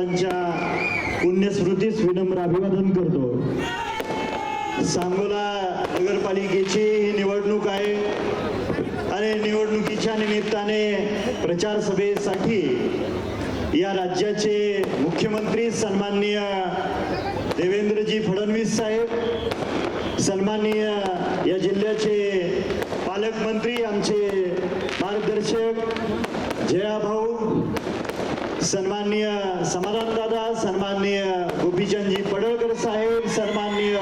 बाबासाहेबांच्या पुण्यस्मृतीस विनम्र अभिवादन करतो। सांगोला नगरपालिकेची ही निवडणूक आहे आणि निवडणुकीच्या निमित्ताने प्रचार सभेसाठी या राज्याचे मुख्यमंत्री सन्माननीय देवेंद्रजी फडणवीस साहेब, सन्माननीय या जिल्ह्याचे पालकमंत्री आमचे मार्गदर्शक जयाभाऊ, सन्माननीय समाधान दादा, सन्माननीय गोपीचंदजी पडळकर साहेब, सन्माननीय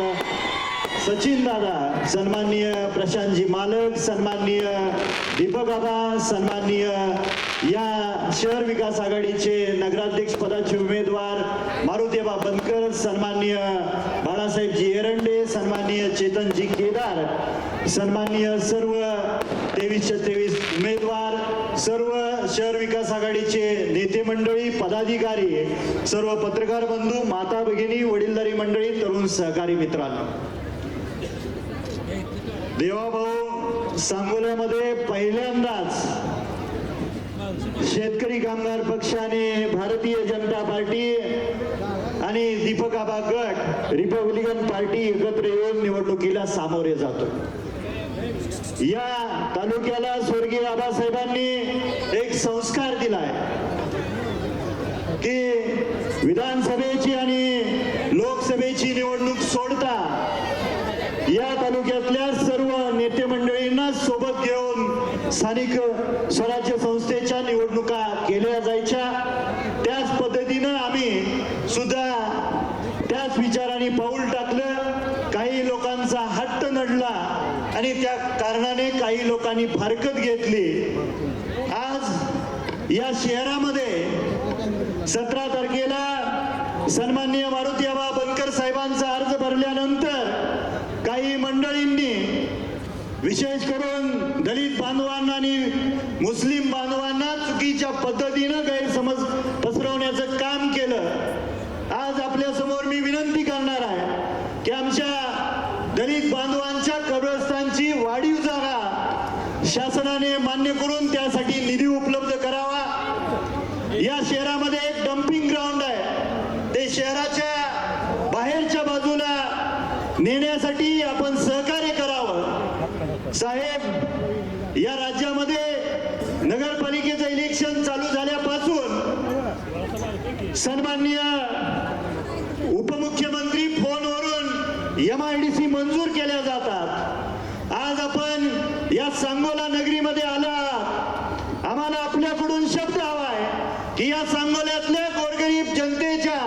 सचिन दादा, सन्माननीय प्रशांतजी मालक, सन्माननीय दीपक बाबा, सन्माननीय या शहर विकास आघाडीचे नगराध्यक्ष पदाचे उमेदवार मारुतीबा बनकर, सन्माननीय बाळासाहेबजी एरंडे, सन्माननीय चेतनजी केदार, सन्माननीय सर्व 2323 उमेदवार, सर्व शहर विकास आघाडीचे नेते मंडळी, पदाधिकारी, सर्व पत्रकार बंधू, माता भगिनी, वडीलधारी मंडळी, तरुण सहकारी मित्रांनो, देवाभाऊ सांगोल्यामध्ये पहिल्यांदाच शेतकरी कामगार पक्षाने, भारतीय जनता पार्टी आणि दीपक आबा गट रिपब्लिकन पार्टी एकत्र येऊन निवडणुकीला सामोरे जातो। या तालुक्याला स्वर्गीय आबासाहेबांनी एक संस्कार दिलाय की विधानसभेची आणि लोकसभेची निवडणूक सोडता या तालुक्यातल्या सर्व नेते मंडळींना सोबत घेऊन स्थानिक स्वराज्य संस्थेच्या निवडणुका केल्या जायच्या। त्याच पद्धतीनं आम्ही सुद्धा त्याच विचाराने पाऊल टाकलं। काही लोकांचा हट्ट नडला आणि त्या कारणाने काही लोकांनी फारकत घेतली। आज या शहरामध्ये 17 तारखेला सन्माननीय मारुतीबा बनकर साहेबांचा अर्ज भरल्यानंतर काही मंडळींनी, विशेष करून दलित बांधवांना आणि मुस्लिम बांधवांना चुकीच्या पद्धतीनं गैरसमज पसरवण्याचं काम केलं। आज आपल्या समोर मी विनंती करणार आहे की आमच्या दलित बांधवांच्या कब्रस्तानची वाढीव जागा शासनाने मान्य करून त्यासाठी निधी उपलब्ध करावा। या शहरामध्ये एक डम्पिंग ग्राउंड आहे, ते शहराच्या बाहेरच्या बाजूला नेण्यासाठी आपण सहकार्य करावं। साहेब, या राज्यामध्ये नगरपालिकेचं इलेक्शन चालू झाल्यापासून सन्माननीय उपमुख्यमंत्री फोनवरून MIDC मंजूर केल्या जातात। आज आपण या सांगोला नगरीमध्ये आलात, आम्हाला आपल्याकडून शब्द हवाय की या सांगोल्यातल्या गोरगरीब जनतेच्या,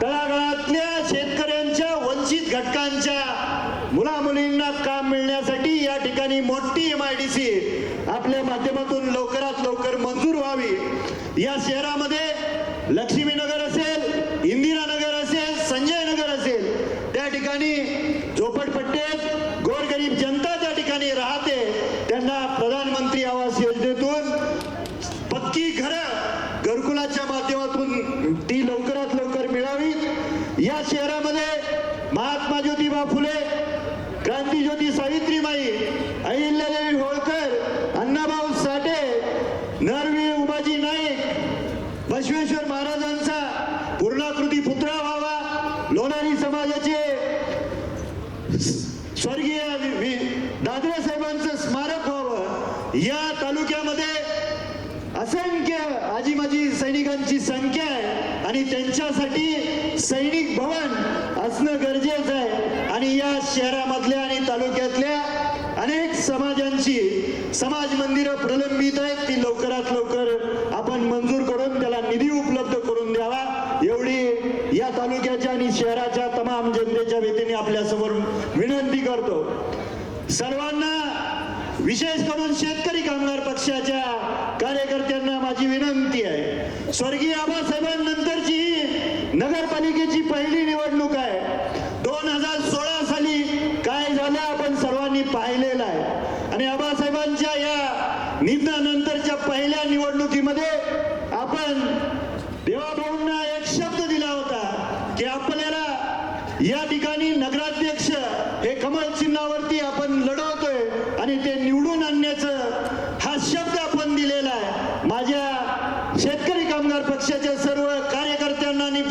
तळागाळातल्या शेतकऱ्यांच्या, वंचित घटकांच्या मुला मुलींना काम मिळण्यासाठी या ठिकाणी मोठी MIDC आपल्या माध्यमातून लवकरात लवकर मंजूर व्हावी। या शहरामध्ये लक्ष्मीनगर असेल, इंदिरानगर असेल, संजय नगर असेल, त्या ठिकाणी झोपडपट्ट्यात गोरगरीब जनता त्या ठिकाणी राहते, त्यांना प्रधानमंत्री आवास योजनेतून पक्की घरं घरकुलाच्या माध्यमातून ती लवकरात लवकर मिळावीत। या शहरामध्ये महात्मा ज्योतिबा फुले, क्रांतीज्योती सावित्रीबाई, अहिल्यादेवी होळकर, अण्णाभाऊ साठे, नरवी उमाजी नाईक, बसवेश्वर महाराजांचा पूर्णाकृती पुतळा व्हावा, लोणारी समाजाचे स्वर्गीय दादरे साहेबांचं स्मारक व्हावं। या तालुक्यामध्ये असंख्य आजी माजी सैनिकांची संख्या आहे आणि त्यांच्यासाठी सैनिक भवन असणं गरजेचं आहे आणि या शहरामधल्या आणि तालुक्यातल्या अनेक समाजांची समाज मंदिरं प्रलंबित आहेत, ती लवकरात लवकर आपण मंजूर करून त्याला निधी उपलब्ध करून द्यावा, एवढी या तालुक्याच्या आणि शहराच्या तमाम जनतेच्या वतीने आपल्या समोर विनंती करतो। सर्वांना, विशेष करून शेतकरी कामगार पक्षाच्या कार्यकर्त्यांना माझी विनंती आहे, स्वर्गीय आबासाहेबांनंतरची ही नगरपालिकेची पहिली निवडणूक आहे। 2016 साली काय झालं आपण सर्वांनी पाहिलेलं आहे आणि आबासाहेबांच्या या निधनानंतरच्या पहिल्या निवडणुकीमध्ये आपण देवाभाऊंना एक शब्द दिला होता की आपल्याला या ठिकाणी नगराध्यक्ष हे कमळ चिन्हावरती आपण लढवतोय आणि ते निवडून आणण्याचं हा शब्द आपण दिलेला आहे। माझ्या शेतकरी कामगार पक्षाच्या सर्व कार्यकर्त्यांना आणि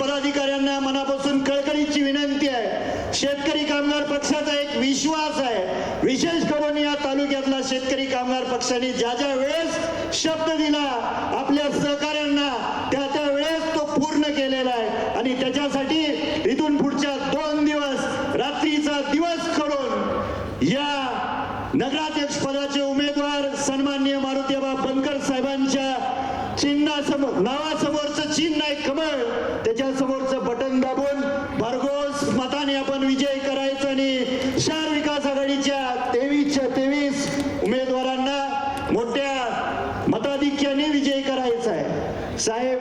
पक्षाने ज्या ज्या वेळेस शब्द दिला आपल्या सहकाऱ्यांना त्या त्या वेळेस तो पूर्ण केलेला आहे आणि त्याच्यासाठी इथून पुढच्या 2 दिवस रात्रीचा दिवस करून या नगराध्यक्ष पदाचे उमेदवार सन्माननीय मारुतीबा बनकर साहेबांच्या चिन्हासमोर नावासमोरचं चिन्ह आहे कमळ त्याच्या समोरचं बटन दाबून भरघोस मताने आपण विजय करायचा आणि शहर विकास आघाडीच्या 23च्या 23 उमेदवारांना मोठ्या मताधिक्याने विजय करायचा आहे. साहेब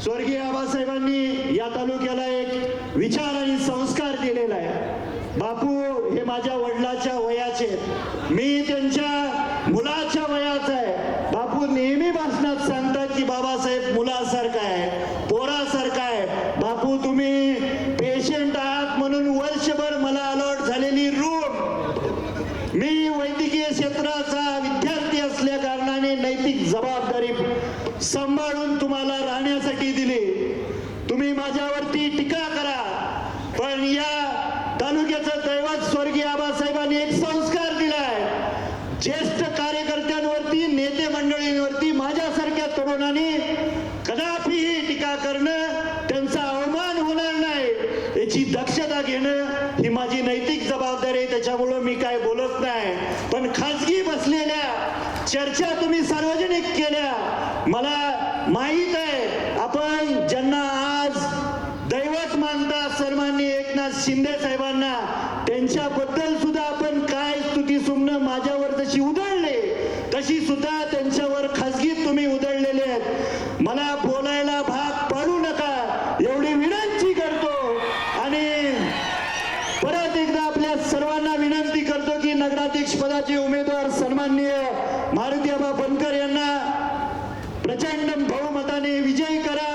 स्वर्गीय आबासाहेबांनी या तालुक्याला एक विचार आणि संस्कार दिलेला आहे. बापू हे माझ्या वडिलाच्या वयाचे आहेत. मी त्यांच्या मुलाच्या वयाचा आहे. बापू नेहमी भाषणात सांगतात की बाबासाहेब मुलासारखा आहे पोरासारखा आहे. बापू तुम्ही पेशंट आहात म्हणून वर्षभर मला अलॉट झालेली रूम मी वैद्यकीय क्षेत्राचा विद्यार्थी असल्या कारणाने नैतिक जबाबदारी सांभाळून तुम्हाला राहण्यासाठी दिली. तुम्ही माझ्यावरती टीका करा पण या तालुक्याचं दैवत स्वर्गीय आबासाहेबांनी एक संस्कार दिलाय. ज्येष्ठ कार्यकर्त्यांवरती नेते मंडळींवरती माझ्यासारख्या तरुणांनी कदापिही टीका करणं त्यांचा अवमान होणार नाही याची दक्षता घेणं ही माझी नैतिक जबाबदारी आहे. त्याच्यामुळं मी काय बोलत नाही पण खाजगी बसलेल्या चर्चा तुम्ही सार्वजनिक केल्या मला माहित आहे. आपण ज्यांना आज दैवत मानता सन्माननीय एकनाथ शिंदे साहेबांना त्यांच्याबद्दल सुद्धा आपण काय स्तुती सुमनं माझ्यावर जशी उधळले तशी सुद्धा त्यांच्यावर खासगीत तुम्ही उधळलेले आहेत. मला बोलायला भाग पाडू नका एवढी विनंती करतो आणि परत एकदा आपल्या सर्वांना विनंती करतो की नगराध्यक्ष पदाचे उमेदवार सन्माननीय मारुतीबा बनकर यांना प्रचंड बहुमताने विजयी करा.